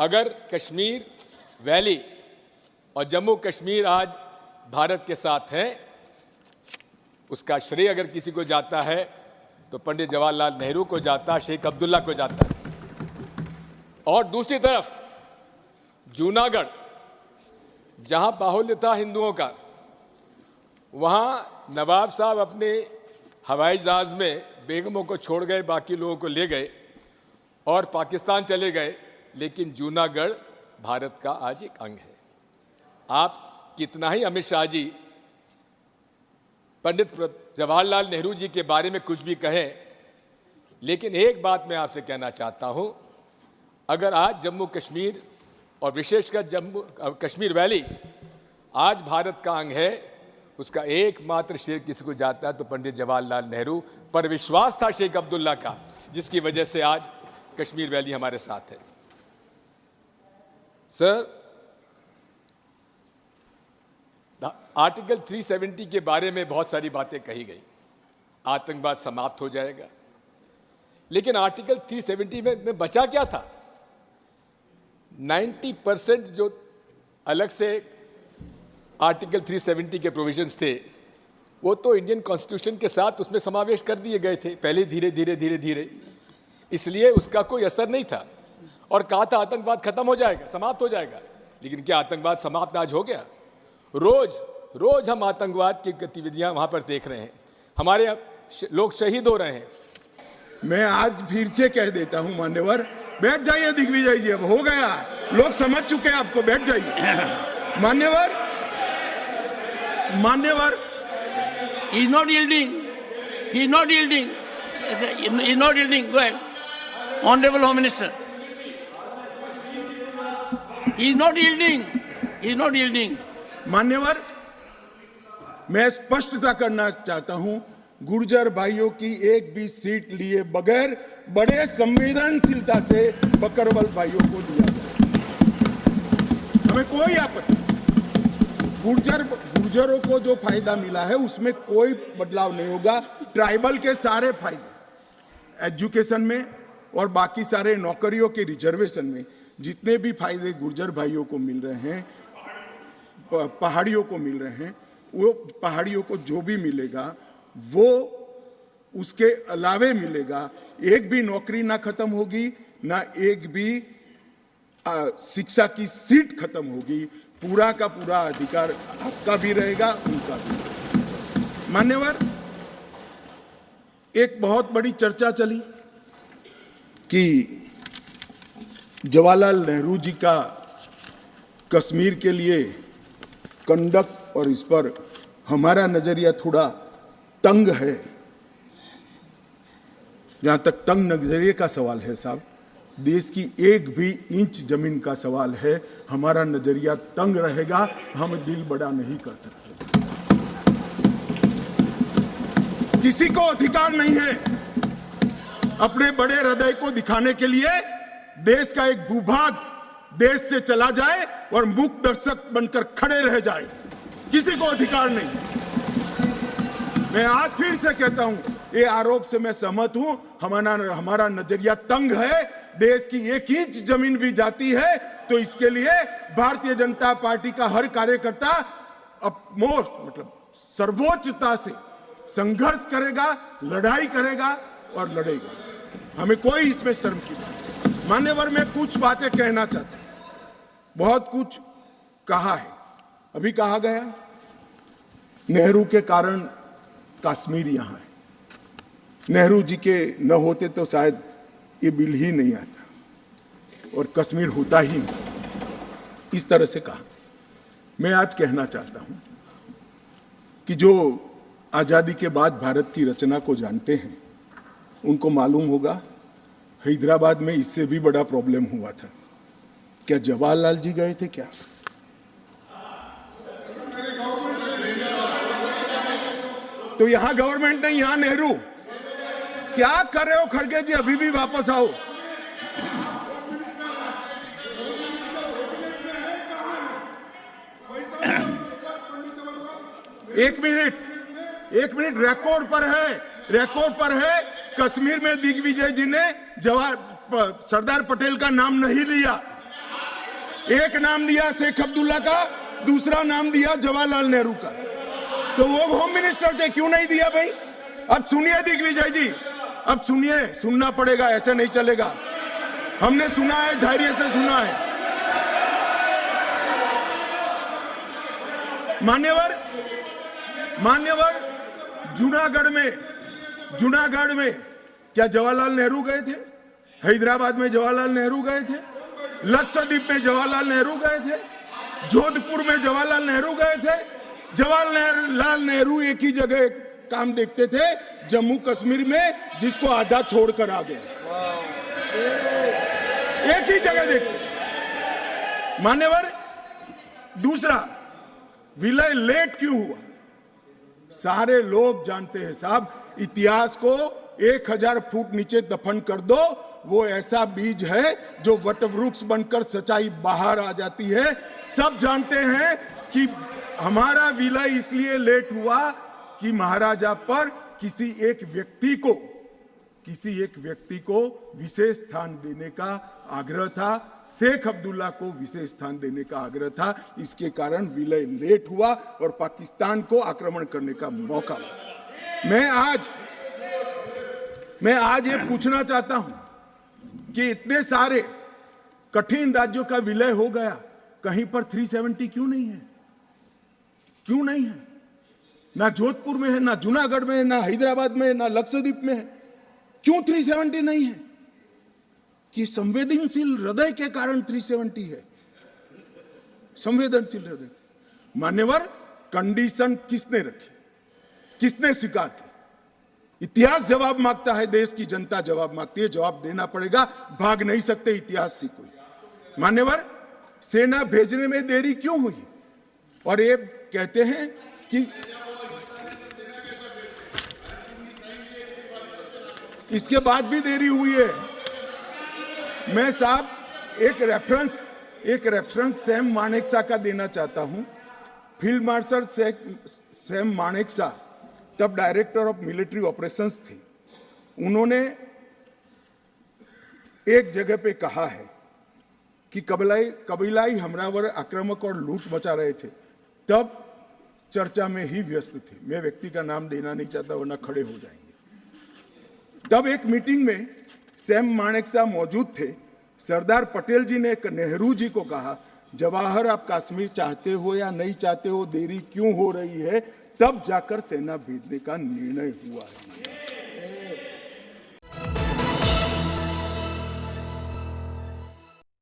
अगर कश्मीर वैली और जम्मू कश्मीर आज भारत के साथ है, उसका श्रेय अगर किसी को जाता है तो पंडित जवाहरलाल नेहरू को जाता, शेख अब्दुल्ला को जाता है। और दूसरी तरफ जूनागढ़, जहां बाहुल्य था हिंदुओं का, वहां नवाब साहब अपने हवाई जहाज में बेगमों को छोड़ गए, बाकी लोगों को ले गए और पाकिस्तान चले गए, लेकिन जूनागढ़ भारत का आज एक अंग है। आप कितना ही अमित शाह जी पंडित जवाहरलाल नेहरू जी के बारे में कुछ भी कहें, लेकिन एक बात मैं आपसे कहना चाहता हूं, अगर आज जम्मू कश्मीर और विशेषकर जम्मू कश्मीर वैली आज भारत का अंग है, उसका एकमात्र श्रेय किसी को जाता है तो पंडित जवाहरलाल नेहरू पर विश्वास था शेख अब्दुल्ला का, जिसकी वजह से आज कश्मीर वैली हमारे साथ है। सर, आर्टिकल 370 के बारे में बहुत सारी बातें कही गई, आतंकवाद समाप्त हो जाएगा, लेकिन आर्टिकल 370 में बचा क्या था? 90% जो अलग से आर्टिकल 370 के प्रोविजंस थे, वो तो इंडियन कॉन्स्टिट्यूशन के साथ उसमें समावेश कर दिए गए थे पहले, धीरे धीरे, इसलिए उसका कोई असर नहीं था। और कहा था आतंकवाद खत्म हो जाएगा, समाप्त हो जाएगा, लेकिन क्या आतंकवाद समाप्त आज हो गया? रोज हम आतंकवाद की गतिविधियां वहां पर देख रहे हैं, हमारे लोग शहीद हो रहे हैं। मैं आज फिर से कह देता हूं, मान्यवर बैठ जाइए दिग्विजय जी, अब हो गया, लोग समझ चुके हैं आपको, बैठ जाइए। मान्यवर he is not yielding, go ahead, honorable home minister, he is not yielding. मान्यवर, मैं स्पष्टता करना चाहता हूं, गुर्जर भाइयों की एक भी सीट लिए बगैर बड़े संवेदनशीलता से बकरवाल भाइयों को दिया जाए, हमें कोई आपत्ति। गुर्जरों को जो फायदा मिला है उसमें कोई बदलाव नहीं होगा। ट्राइबल के सारे फायदे एजुकेशन में और बाकी सारे नौकरियों के रिजर्वेशन में जितने भी फायदे गुर्जर भाइयों को मिल रहे हैं, पहाड़ियों को मिल रहे हैं, वो पहाड़ियों को जो भी मिलेगा वो उसके अलावे मिलेगा। एक भी नौकरी ना खत्म होगी, ना एक भी शिक्षा की सीट खत्म होगी, पूरा का पूरा अधिकार आपका भी रहेगा, उनका भी। मान्यवर, एक बहुत बड़ी चर्चा चली कि जवाहरलाल नेहरू जी का कश्मीर के लिए कंडक्ट और इस पर हमारा नजरिया थोड़ा तंग है। जहां तक तंग नजरिए का सवाल है साहब, देश की एक भी इंच जमीन का सवाल है, हमारा नजरिया तंग रहेगा, हम दिल बड़ा नहीं कर सकते। किसी को अधिकार नहीं है अपने बड़े हृदय को दिखाने के लिए देश का एक भूभाग देश से चला जाए और मूक दर्शक बनकर खड़े रह जाए, किसी को अधिकार नहीं। मैं आज फिर से कहता हूं, ये आरोप से मैं सहमत हूं, हमारा नजरिया तंग है। देश की एक इंच जमीन भी जाती है तो इसके लिए भारतीय जनता पार्टी का हर कार्यकर्ता सर्वोच्चता से संघर्ष करेगा, लड़ाई करेगा और लड़ेगा, हमें कोई इसमें शर्म की बात नहीं। मान्यवर, मैं कुछ बातें कहना चाहता हूं, बहुत कुछ कहा है, अभी कहा गया नेहरू के कारण कश्मीर यहां है, नेहरू जी के न होते तो शायद ये बिल ही नहीं आता और कश्मीर होता ही नहीं, इस तरह से कहा। मैं आज कहना चाहता हूं कि जो आजादी के बाद भारत की रचना को जानते हैं उनको मालूम होगा हैदराबाद में इससे भी बड़ा प्रॉब्लम हुआ था। क्या जवाहरलाल जी गए थे क्या? तो यहां गवर्नमेंट नहीं, यहां नेहरू। क्या कर रहे हो खड़गे जी, अभी भी वापस आओ। एक मिनट, रिकॉर्ड पर है, कश्मीर में दिग्विजय जी ने सरदार पटेल का नाम नहीं लिया। एक नाम दिया शेख अब्दुल्ला का, दूसरा नाम दिया जवाहरलाल नेहरू का। तो वो होम मिनिस्टर थे, क्यों नहीं दिया भाई? अब सुनिए दिग्विजय जी, अब सुनिए, सुनना पड़ेगा, ऐसे नहीं चलेगा। हमने सुना है, धैर्य से सुना है। मान्यवर जूनागढ़ में क्या जवाहरलाल नेहरू गए थे? हैदराबाद में जवाहरलाल नेहरू गए थे, लक्षद्वीप में जवाहरलाल नेहरू गए थे, जोधपुर में जवाहरलाल नेहरू गए थे। जवाहरलाल नेहरू एक ही जगह काम देखते थे, जम्मू कश्मीर में, जिसको आधा छोड़कर आ गए। एक ही जगह देखते। मान्यवर, दूसरा, विलय लेट क्यों हुआ? सारे लोग जानते हैं साहब, इतिहास को 1000 फुट नीचे दफन कर दो, वो ऐसा बीज है जो वटवृक्ष बनकर सच्चाई बाहर आ जाती है। सब जानते हैं कि हमारा विलय इसलिए लेट हुआ कि महाराजा पर किसी एक व्यक्ति को विशेष स्थान देने का आग्रह था, शेख अब्दुल्ला को विशेष स्थान देने का आग्रह था। इसके कारण विलय लेट हुआ और पाकिस्तान को आक्रमण करने का मौका मिला। मैं आज ये पूछना चाहता हूं कि इतने सारे कठिन राज्यों का विलय हो गया, कहीं पर 370 क्यों नहीं है? क्यों नहीं है? ना जोधपुर में है, ना जूनागढ़ में है, ना हैदराबाद में है, ना लक्षद्वीप में है। क्यों 370 नहीं है? कि संवेदनशील हृदय के कारण 370 है। संवेदनशील हृदय। मान्यवर, कंडीशन किसने रखी? किसने स्वीकार की? इतिहास जवाब मांगता है, देश की जनता जवाब मांगती है, जवाब देना पड़ेगा, भाग नहीं सकते इतिहास से कोई। मान्यवर, सेना भेजने में देरी क्यों हुई? और ये कहते हैं कि इसके बाद भी देरी हुई है। मैं साहब एक रेफरेंस सैम मानेकशॉ का देना चाहता हूं। फील्ड मार्शल सैम मानेकशॉ तब डायरेक्टर ऑफ मिलिट्री ऑपरेशंस थे। उन्होंने एक जगह पे कहा है कि कबीलाई हमलावर आक्रामक और लूट मचा रहे थे, तब चर्चा में ही व्यस्त थे। मैं व्यक्ति का नाम देना नहीं चाहता, वरना खड़े हो जाएंगे। तब एक मीटिंग में सैम मानेकशॉ मौजूद थे। सरदार पटेल जी ने नेहरू जी को कहा, जवाहर, आप कश्मीर चाहते हो या नहीं चाहते हो, देरी क्यों हो रही है? तब जाकर सेना भेजने का निर्णय हुआ है।